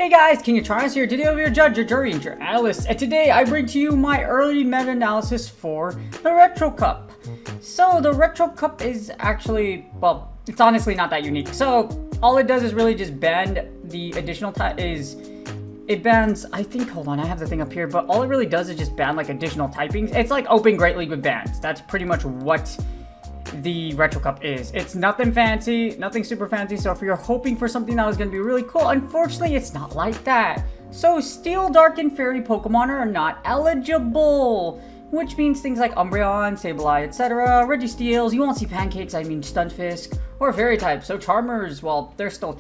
Hey guys, King of Trials here. Today I'm your judge, your jury, and your analyst. And today I bring to you my early meta-analysis for the Retro Cup. So the Retro Cup is actually, well, it's honestly not that unique. So all it does is really just ban the additional it bans, I think, hold on, I have the thing up here, but all it really does is just ban like additional typings. It's like Open Great League with bans. That's pretty much what the Retro Cup is. It's nothing fancy, nothing super fancy. So if you're hoping for something that was going to be really cool, unfortunately it's not like that. So Steel, Dark, and Fairy Pokemon are not eligible, which means things like Umbreon, Sableye, etc. Registeals, you won't see Pancakes, I mean Stunfisk, or Fairy types. So Charmers, well, they're still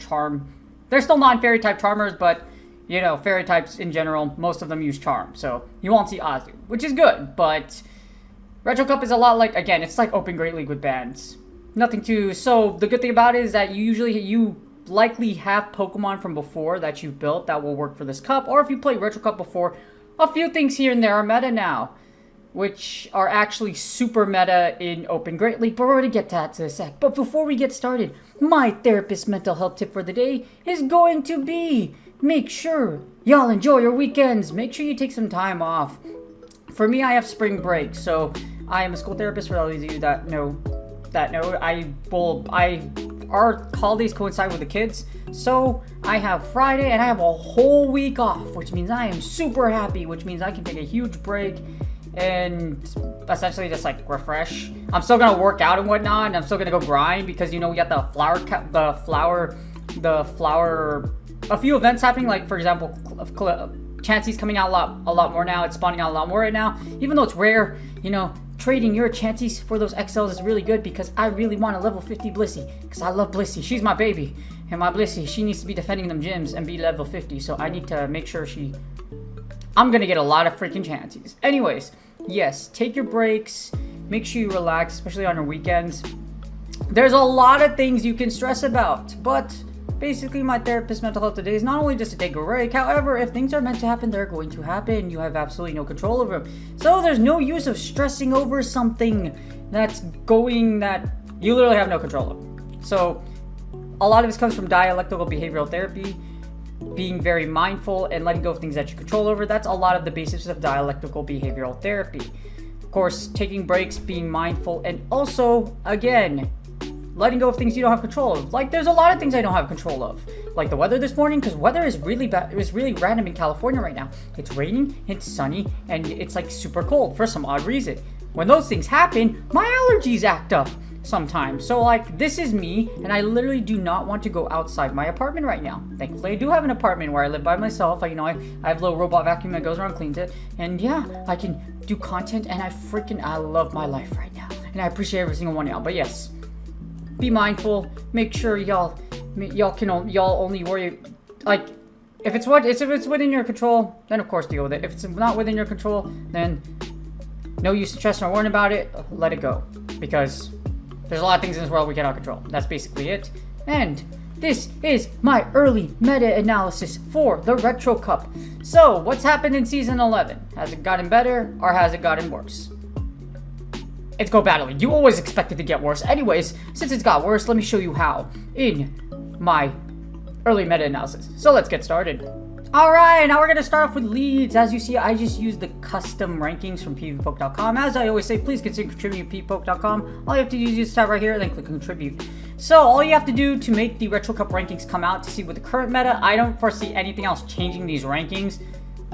non-Fairy type Charmers, but you know, Fairy types in general, most of them use Charm. So you won't see Azu, which is good, but Retro Cup is a lot like, again, it's like Open Great League with bans. Nothing too, so the good thing about it is that you likely have Pokemon from before that you've built that will work for this cup, or if you played Retro Cup before, a few things here and there are meta now, which are actually super meta in Open Great League, but we're going to get to that in a sec. But before we get started, my therapist mental health tip for the day is going to be, make sure y'all enjoy your weekends. Make sure you take some time off. For me, I have spring break, so I am a school therapist. For those of you that know, our holidays coincide with the kids, so I have Friday and I have a whole week off, which means I am super happy, which means I can take a huge break and essentially just like refresh. I'm still gonna work out and whatnot, and I'm still gonna go grind because, you know, we got a few events happening, like for example, Chansey's coming out a lot more now. It's spawning out a lot more right now, even though it's rare. You know, trading your Chanseys for those XLs is really good because I really want a level 50 Blissey because I love Blissey. She's my baby, and my Blissey, she needs to be defending them gyms and be level 50. So I need to make sure I'm gonna get a lot of freaking Chanseys. Anyways, yes, take your breaks. Make sure you relax, especially on your weekends. There's a lot of things you can stress about, but basically, my therapist mental health today is not only just to take a break. However, if things are meant to happen, they're going to happen. You have absolutely no control over them. So there's no use of stressing over something that you literally have no control over. So a lot of this comes from dialectical behavioral therapy, being very mindful and letting go of things that you control over. That's a lot of the basis of dialectical behavioral therapy. Of course, taking breaks, being mindful, and also, again, letting go of things you don't have control of. Like, there's a lot of things I don't have control of. Like the weather this morning, because weather is really bad. It was really random in California right now. It's raining, it's sunny, and it's like super cold for some odd reason. When those things happen, my allergies act up sometimes. So like, this is me, and I literally do not want to go outside my apartment right now. Thankfully, I do have an apartment where I live by myself. I have a little robot vacuum that goes around, cleans it, and yeah, I can do content, and I love my life right now. And I appreciate every single one of y'all. But yes, be mindful. Make sure y'all only worry, like, if it's within your control, then of course deal with it. If it's not within your control, then no use in stressing or worrying about it. Let it go, because there's a lot of things in this world we cannot control. That's basically it. And this is my early meta analysis for the Retro Cup. So what's happened in season 11? Has it gotten better or has it gotten worse? It's go badly. You always expect it to get worse. Anyways, since it's got worse, let me show you how in my early meta-analysis. So let's get started. Alright, now we're going to start off with leads. As you see, I just used the custom rankings from pvpoke.com. As I always say, please consider contributing to pvpoke.com. All you have to do is use this tab right here and then click contribute. So all you have to do to make the Retro Cup rankings come out to see what the current meta, I don't foresee anything else changing these rankings.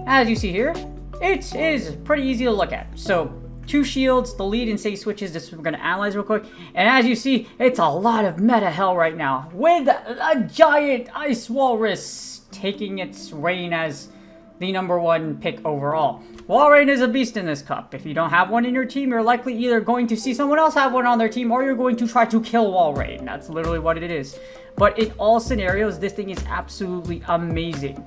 As you see here, it is pretty easy to look at. So 2 shields, the lead and save switches, this we're going to analyze real quick. And as you see, it's a lot of meta hell right now, with a giant ice walrus taking its reign as the #1 pick overall. Walrein is a beast in this cup. If you don't have one in your team, you're likely either going to see someone else have one on their team, or you're going to try to kill Walrein. That's literally what it is. But in all scenarios, this thing is absolutely amazing.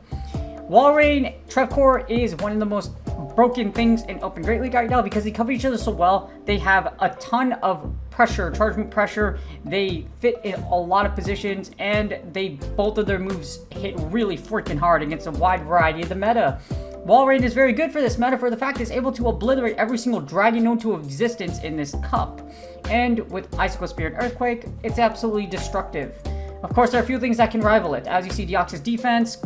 Walrein, Trevcore is one of the most broken things in Open Great League right now because they cover each other so well. They have a ton of pressure, charge move pressure. They fit in a lot of positions, and both of their moves hit really freaking hard against a wide variety of the meta. Walrein is very good for this meta for the fact it's able to obliterate every single dragon known to existence in this cup. And with Icicle Spear and Earthquake, it's absolutely destructive. Of course, there are a few things that can rival it. As you see, Deoxys defense,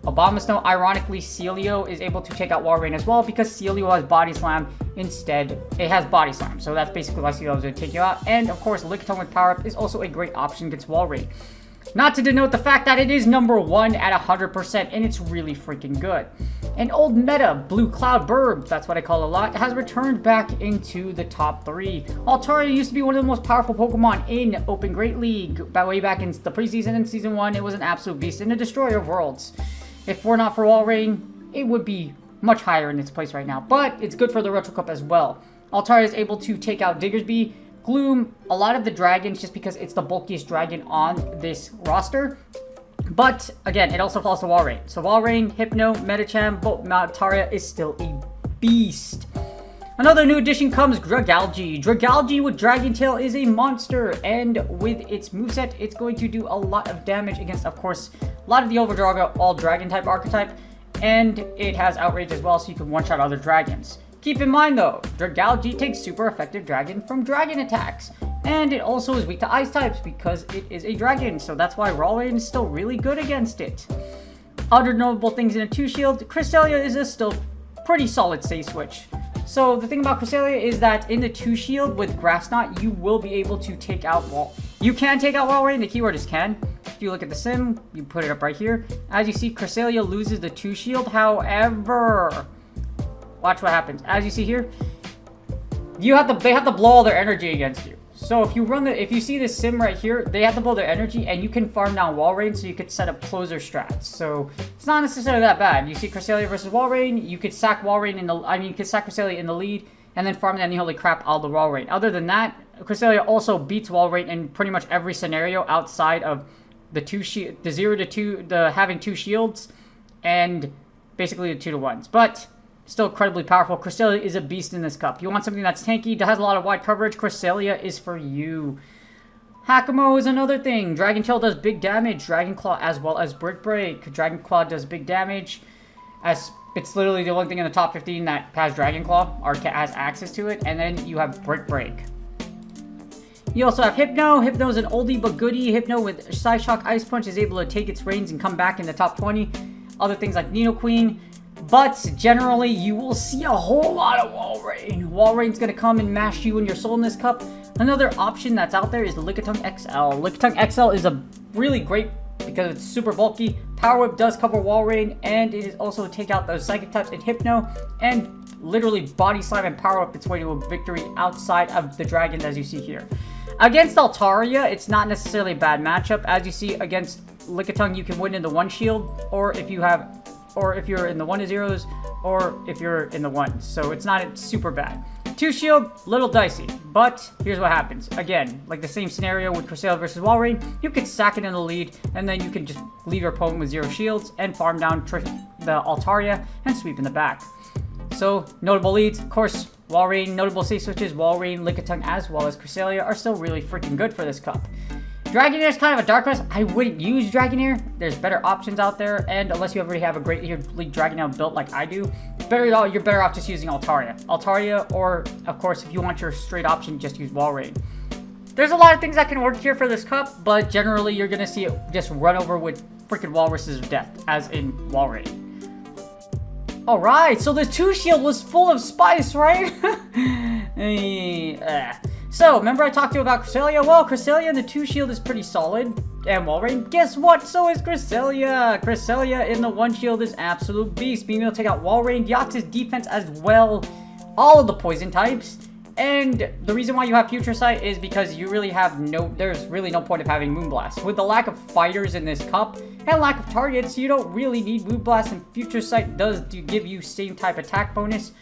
Abomasnow. Ironically, Celio is able to take out Walrein as well because Celio has Body Slam. Instead, it has Body Slam. So that's basically why Celio is going to take you out. And of course, Lickitung with Power Up is also a great option against Walrein. Not to denote the fact that it is number 1 at 100%, and it's really freaking good. An old meta, Blue Cloud Burb, that's what I call it a lot, has returned back into the top 3. Altaria used to be one of the most powerful Pokemon in Open Great League. Way back in the preseason in Season 1, it was an absolute beast and a destroyer of worlds. If we're not for Walrein, it would be much higher in its place right now, but it's good for the Retro Cup as well. Altaria is able to take out Diggersby, Gloom, a lot of the dragons, just because it's the bulkiest dragon on this roster. But again, it also falls to Walrein. So Walrein, Hypno, Medicham, but Altaria is still a beast. Another new addition comes Dragalge. Dragalge with Dragon Tail is a monster, and with its moveset, it's going to do a lot of damage against, of course, a lot of the Overdraga all dragon type archetype, and it has Outrage as well, so you can one-shot other dragons. Keep in mind though, Dragalge takes super effective dragon from dragon attacks, and it also is weak to ice types because it is a dragon, so that's why Walrein is still really good against it. Other notable things in a 2-shield, Cresselia is a still pretty solid safe switch. So the thing about Cresselia is that in the 2-shield with Grass Knot, you will be able to take out You can take out Walrein, the keyword is can. If you look at the sim, you put it up right here. As you see, Cresselia loses the 2-shield, however, watch what happens. As you see here, they have to blow all their energy against you. So if you see this sim right here, they have to blow their energy, and you can farm down Walrein, so you could set up closer strats. So it's not necessarily that bad. You see Cresselia versus Walrein, you could sack Walrein you could sack Cresselia in the lead, and then farm down the holy crap all the Walrein. Other than that, Cresselia also beats Walrein in pretty much every scenario outside of the 0 to 2, the having 2 shields, and basically the 2 to 1s. But still incredibly powerful. Cresselia is a beast in this cup. You want something that's tanky, that has a lot of wide coverage, Cresselia is for you. Hakamo is another thing. Dragon Tail does big damage. Dragon Claw as well as Brick Break. Dragon Claw does big damage. As it's literally the only thing in the top 15 that has Dragon Claw or has access to it. And then you have Brick Break. You also have Hypno. Hypno is an oldie but goodie. Hypno with Psyshock Ice Punch is able to take its reins and come back in the top 20. Other things like Nidoqueen. But generally, you will see a whole lot of Walrein. Walrein's going to come and mash you and your soul in this cup. Another option that's out there is the Lickitung XL. Lickitung XL is a really great because it's super bulky. Power Whip does cover Walrein, and it is also take out those Psychic types in Hypno, and literally Body Slam and Power Whip its way to a victory outside of the dragons, as you see here. Against Altaria, it's not necessarily a bad matchup. As you see, against Lickitung, you can win in the 1-shield, or if you're in the 1-0s, or if you're in the 1s. So it's not super bad. 2-shield, little dicey, but here's what happens. Again, like the same scenario with Cresselia versus Walrein, you could sack it in the lead, and then you can just leave your opponent with 0 shields and farm down the Altaria and sweep in the back. So, notable leads, of course, Walrein, notable safe switches, Walrein, Lickitung, as well as Cresselia are still really freaking good for this cup. Dragonair is kind of a dark horse. I wouldn't use Dragonair. There's better options out there, and unless you already have a great League Dragonair built like I do, you're better off just using Altaria. Altaria, or of course, if you want your straight option, just use Walrein. There's a lot of things that can work here for this cup, but generally you're gonna see it just run over with freaking Walruses of Death, as in Walrein. Alright, so the 2-shield was full of spice, right? So, remember I talked to you about Cresselia? Well, Cresselia in the 2-shield is pretty solid. And Walrein, guess what? So is Cresselia. Cresselia in the 1-shield is absolute beast. Being able to take out Walrein, Deoxys defense as well. All of the poison types. And the reason why you have Future Sight is because you really have there's really no point of having Moonblast. With the lack of fighters in this cup and lack of targets, you don't really need Moonblast, and Future Sight does give you same type attack bonus.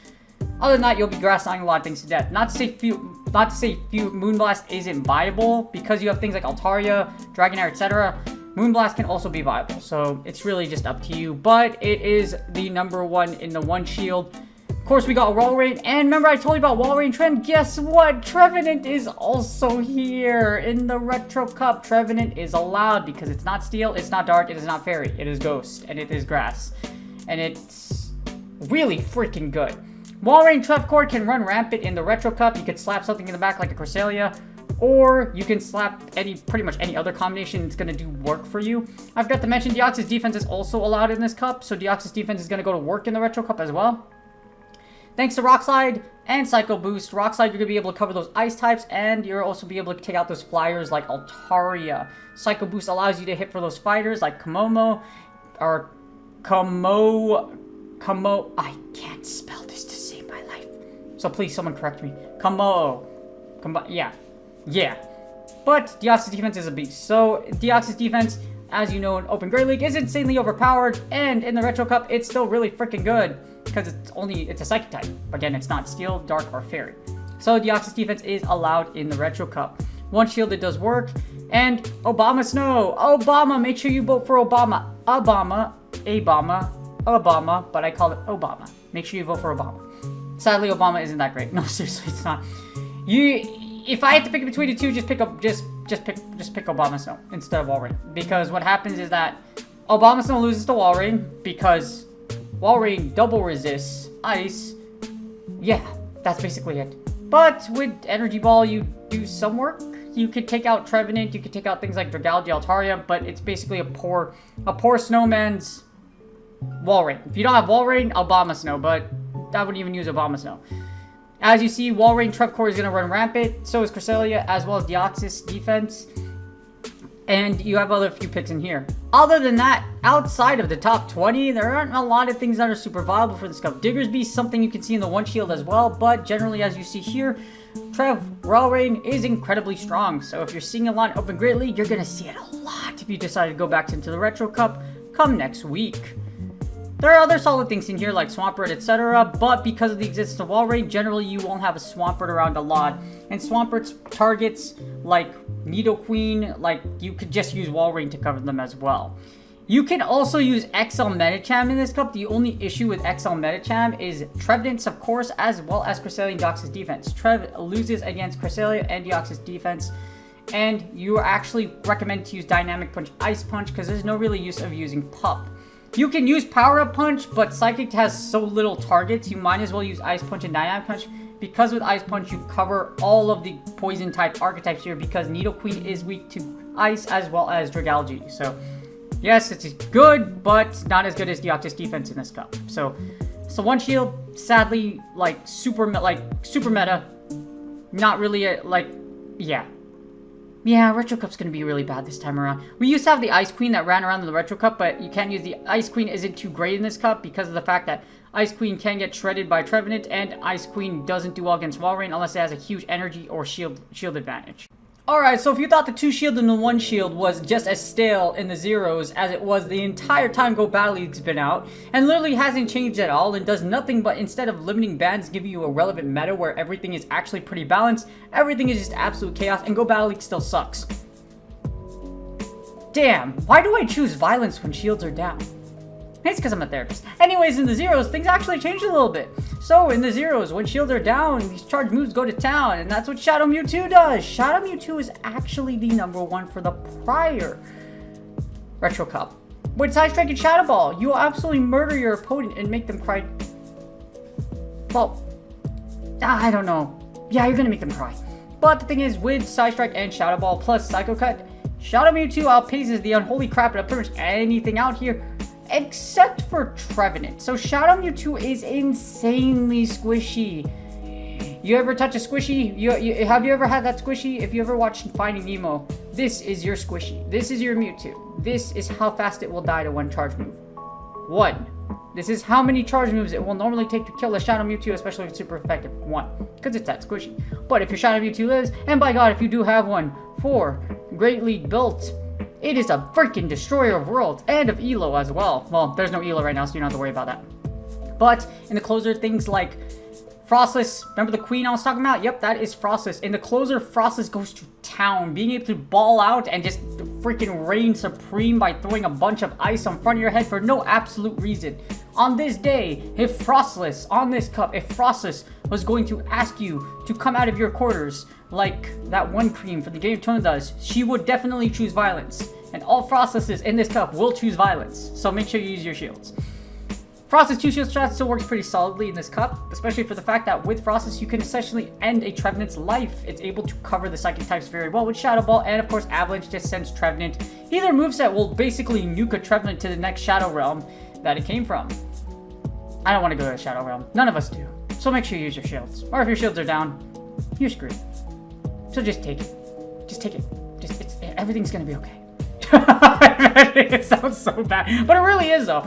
Other than that, you'll be grass knotting a lot of things to death. Not to say Moonblast isn't viable, because you have things like Altaria, Dragonair, etc. Moonblast can also be viable, so it's really just up to you. But it is the number 1 in the 1-shield. Of course, we got Walrein, and remember I told you about Walrein Trend? Guess what? Trevenant is also here in the Retro Cup. Trevenant is allowed because it's not Steel, it's not Dark, it is not Fairy, it is Ghost, and it is Grass. And it's really freaking good. Walrein Trevcore can run rampant in the Retro Cup. You could slap something in the back like a Cresselia, or you can slap pretty much any other combination that's going to do work for you. I forgot to mention Deoxys defense is also allowed in this cup, so Deoxys defense is going to go to work in the Retro Cup as well. Thanks to Rock Slide and Psycho Boost, Rock Slide, you're going to be able to cover those ice types, and you'll also be able to take out those flyers like Altaria. Psycho Boost allows you to hit for those fighters like Komomo, or I can't spell this to save my life. So please, someone correct me. Yeah. But Deoxys defense is a beast. So Deoxys defense, as you know, in Open Great League is insanely overpowered, and in the Retro Cup, it's still really freaking good because it's a Psychic type. Again, it's not Steel, Dark, or Fairy. So Deoxys defense is allowed in the Retro Cup. One shield, it does work. And Obama Snow. Obama, make sure you vote for Obama. Obama, but I call it Obama. Make sure you vote for Obama. Sadly, Obama isn't that great. No, seriously, it's not. If I had to pick between the two, just pick Obama Snow instead of Walrein. Because what happens is that Obama Snow loses to Walrein because Walrein double resists ice. Yeah, that's basically it. But with Energy Ball, you do some work. You could take out Trevenant, you could take out things like Dragalge, Altaria, but it's basically a poor snowman's Walrein. If you don't have Walrein, Obama Snow, but I wouldn't even use Obama Snow. As you see, Walrein Trevcore is going to run rampant, so is Cresselia, as well as Deoxys defense. And you have other few picks in here. Other than that, outside of the top 20, there aren't a lot of things that are super viable for this cup. Diggersby is something you can see in the one shield as well, but generally, as you see here, Walrein is incredibly strong. So if you're seeing a lot in Open Great League, you're going to see it a lot if you decide to go back into the Retro Cup come next week. There are other solid things in here like Swampert, etc., but because of the existence of Walrein, generally you won't have a Swampert around a lot. And Swampert's targets like Nidoqueen, like you could just use Walrein to cover them as well. You can also use XL Medicham in this cup. The only issue with XL Medicham is Trevenants, of course, as well as Cresselia and Deoxys defense. Trev loses against Cresselia and Deoxys defense, and you actually recommend to use Dynamic Punch, Ice Punch, because there's no really use of using Pup. You can use Power Up Punch, but Psychic has so little targets, you might as well use Ice Punch and Dynamic Punch, because with Ice Punch, you cover all of the Poison-type archetypes here, because Nidoqueen is weak to Ice as well as Dragalge. So, yes, it's good, but not as good as Deoxys defense in this cup. So one shield, sadly, super meta, not really Yeah, Retro Cup's going to be really bad this time around. We used to have the Ice Queen that ran around in the Retro Cup, but you can't use the Ice Queen isn't too great in this cup because of the fact that Ice Queen can get shredded by Trevenant, and Ice Queen doesn't do well against Walrein unless it has a huge energy or shield advantage. Alright, so if you thought the 2 shield and the 1 shield was just as stale in the zeros as it was the entire time Go Battle League's been out, and literally hasn't changed at all and does nothing but instead of limiting bans giving you a relevant meta where everything is actually pretty balanced, everything is just absolute chaos, and Go Battle League still sucks. Damn, why do I choose violence when shields are down? It's because I'm a therapist. Anyways, in the zeros, things actually changed a little bit. So, in the zeros, when shields are down, these charge moves go to town, and that's what Shadow Mewtwo does. Shadow Mewtwo is actually the #1 for the prior Retro Cup. With Side Strike and Shadow Ball, you will absolutely murder your opponent and make them cry. Well, I don't know. Yeah, you're gonna make them cry. But the thing is, with Side Strike and Shadow Ball plus Psycho Cut, Shadow Mewtwo outpaces the unholy crap out of pretty much anything out here, except for Trevenant. So Shadow Mewtwo is insanely squishy. You ever touch a squishy? Have you ever had that squishy? If you ever watched Finding Nemo, this is your squishy. This is your Mewtwo. This is how fast it will die to one charge move. 1. This is how many charge moves it will normally take to kill a Shadow Mewtwo, especially if it's super effective. 1. Because it's that squishy. But if your Shadow Mewtwo lives, and by God, if you do have one, 4. Great League built. It is a freaking destroyer of worlds, and of Elo as well. Well, there's no Elo right now, so you don't have to worry about that. But in the closer, things like Frostless, remember the queen I was talking about? Yep, that is Frostless. In the closer, Frostless goes to town, being able to ball out and just freaking reign supreme by throwing a bunch of ice on front of your head for no absolute reason. On this day, if Frostless, on this cup, if Frostless was going to ask you to come out of your quarters, like that one cream for the Game of Thrones does, she would definitely choose violence. And all Frostlesses in this cup will choose violence, so make sure you use your shields. Frost's 2-shield strat still works pretty solidly in this cup, especially for the fact that with Frost's you can essentially end a Trevenant's life. It's able to cover the psychic types very well with Shadow Ball, and of course Avalanche just sends Trevenant. Either moveset will basically nuke a Trevenant to the next Shadow Realm that it came from. I don't want to go to the Shadow Realm. None of us do. So make sure you use your shields. Or if your shields are down, you're screwed. So just take it. Just take it. Everything's gonna be okay. It sounds so bad, but it really is though.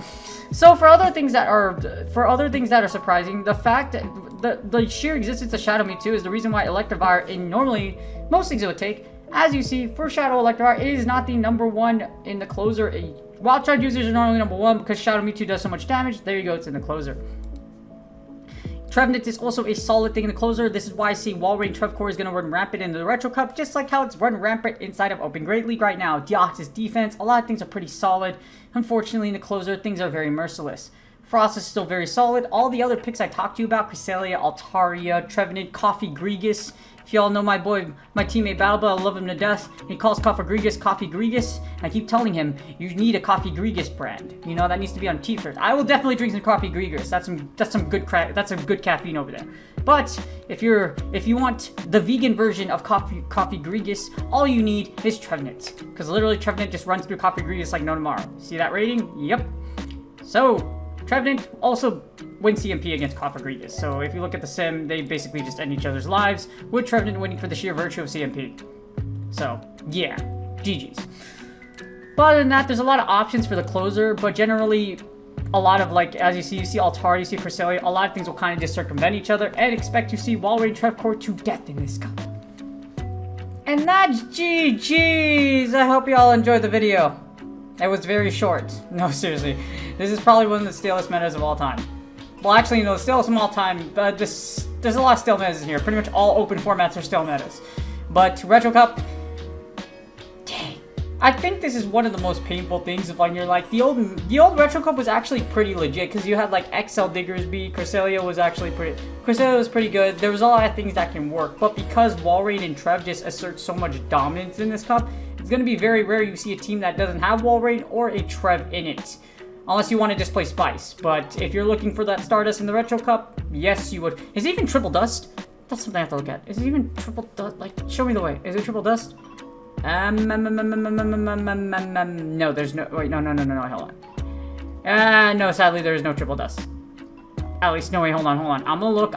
So for other things that are surprising, the fact that the sheer existence of Shadow Mewtwo is the reason why Electivire in normally most things it would take. As you see, for Shadow Electivire, it is not the number one in the closer. Wild Charge users are normally number one because Shadow Mewtwo does so much damage. There you go, it's in the closer. Trevenant is also a solid thing in the closer. This is why I see Walrein Trevcore is going to run rampant into the Retro Cup, just like how it's run rampant inside of Open Great League right now. Deoxys defense, a lot of things are pretty solid. Unfortunately, in the closer, things are very merciless. Frost is still very solid. All the other picks I talked to you about, Cresselia, Altaria, Trevenant, Coffee Gregus. If y'all know my boy, my teammate Battlebell, I love him to death. He calls Coffee Gregus. I keep telling him, you need a Coffee Gregus brand. You know, that needs to be on t-shirts. I will definitely drink some Coffee Gregus. That's some good caffeine over there. But if you want the vegan version of Coffee Gregus, all you need is Trevenant. Because literally Trevenant just runs through Coffee Gregus like no tomorrow. See that rating? Yep. So Trevenant also wins CMP against Coffee Gregus. So if you look at the sim, they basically just end each other's lives, with Trevenant winning for the sheer virtue of CMP. So, yeah. GG's. But other than that, there's a lot of options for the closer, but generally, a lot of, like, as you see Altaria, you see Cresselia, a lot of things will kind of just circumvent each other, and expect to see Walrein Trevcore to death in this cup. And that's GG's! I hope you all enjoyed the video. It was very short. No, seriously. This is probably one of the stalest metas of all time. Well, actually, no, stalest of all time, but there's a lot of stale metas in here. Pretty much all open formats are stale metas. But Retro Cup, dang. I think this is one of the most painful things of, like, you're like, the old Retro Cup was actually pretty legit, because you had, like, XL Diggersby, Cresselia was pretty good. There was a lot of things that can work, but because Walrein and Trev just assert so much dominance in this cup, it's going to be very rare you see a team that doesn't have Walrein or a Trev in it. Unless you want to just play Spice. But if you're looking for that Stardust in the Retro Cup, yes, you would. Is it even Triple Dust? That's something I have to look at. Is it even Triple Dust? Like, show me the way. Is it Triple Dust? No, there's no... Wait, no, hold on. No, sadly, there is no Triple Dust. At least, no, wait, hold on. I'm gonna look.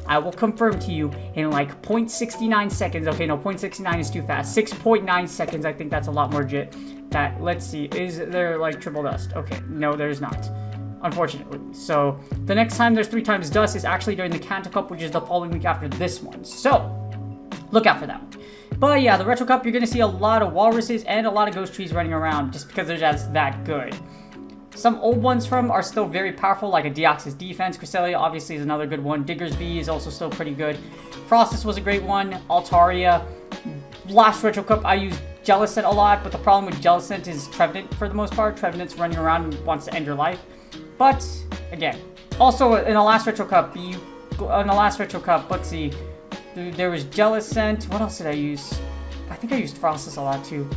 I will confirm to you in, like, 0.69 seconds. Okay, no, 0.69 is too fast. 6.9 seconds, I think that's a lot more legit. Let's see, is there, like, Triple Dust? Okay, no, there's not, unfortunately. So, the next time there's 3 times Dust is actually during the Kanto Cup, which is the following week after this one. So, look out for that one. But yeah, the Retro Cup, you're going to see a lot of Walruses and a lot of Ghost Trees running around, just because they're just that good. Some old ones from are still very powerful, like a Deoxys defense. Cresselia obviously is another good one. Diggersby is also still pretty good. Frostus was a great one. Altaria. Last Retro Cup, I used Jellicent a lot, but the problem with Jellicent is Trevenant for the most part. Trevenant's running around and wants to end your life. But, again, also in the last Retro Cup, let's see, there was Jellicent. What else did I use? I think I used Frostus a lot too.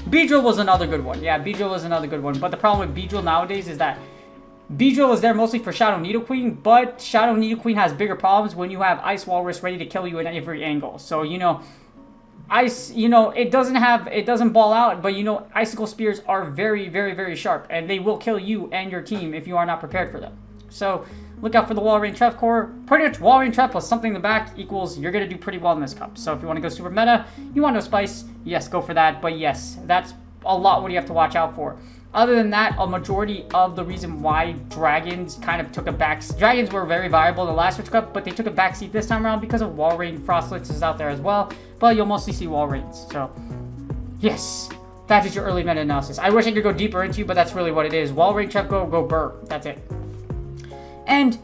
Beedrill was another good one. Yeah, Beedrill was another good one. But the problem with Beedrill nowadays is that Beedrill is there mostly for Shadow Nidoqueen, but Shadow Nidoqueen has bigger problems when you have Ice Walrus ready to kill you at every angle. So, you know, Ice, you know, it doesn't ball out, but, you know, Icicle Spears are very, very, very sharp, and they will kill you and your team if you are not prepared for them. So, look out for the Walrein Trevcore. Pretty much Walrein Trev plus something in the back equals you're going to do pretty well in this cup. So if you want to go super meta, you want no Spice, yes, go for that. But yes, that's a lot what you have to watch out for. Other than that, a majority of the reason why Dragons kind of took a backseat. Dragons were very viable in the last Switch Cup, but they took a backseat this time around because of Walrein. Frostlets is out there as well, but you'll mostly see Walreins. So, yes, that is your early meta analysis. I wish I could go deeper into, but that's really what it is. Walrein, Trevcore, go Burr. That's it. And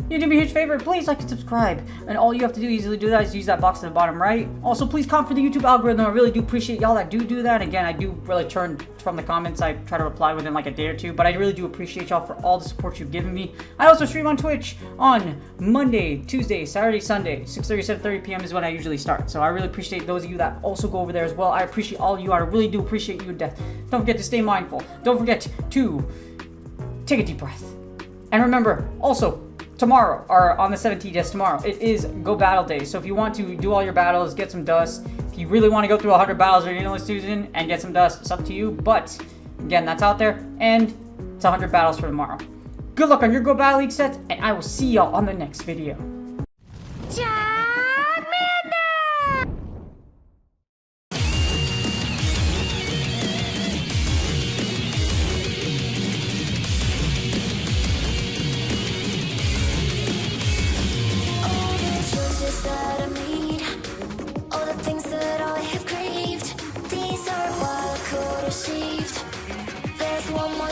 you do me a huge favor, please like and subscribe. And all you have to do easily do that is use that box at the bottom right. Also, please comment for the YouTube algorithm. I really do appreciate y'all that do that. Again, I do really turn from the comments. I try to reply within like a day or two, but I really do appreciate y'all for all the support you've given me. I also stream on Twitch on Monday, Tuesday, Saturday, Sunday. 6:30, 7:30 p.m. is when I usually start. So I really appreciate those of you that also go over there as well. I appreciate all of you. I really do appreciate you to death. Don't forget to stay mindful. Don't forget to take a deep breath. And remember, also, tomorrow, or on the 17th, yes, tomorrow, it is Go Battle Day. So if you want to do all your battles, get some dust, if you really want to go through 100 battles or Endless Season and get some dust, it's up to you. But, again, that's out there, and it's 100 battles for tomorrow. Good luck on your Go Battle League sets, and I will see y'all on the next video.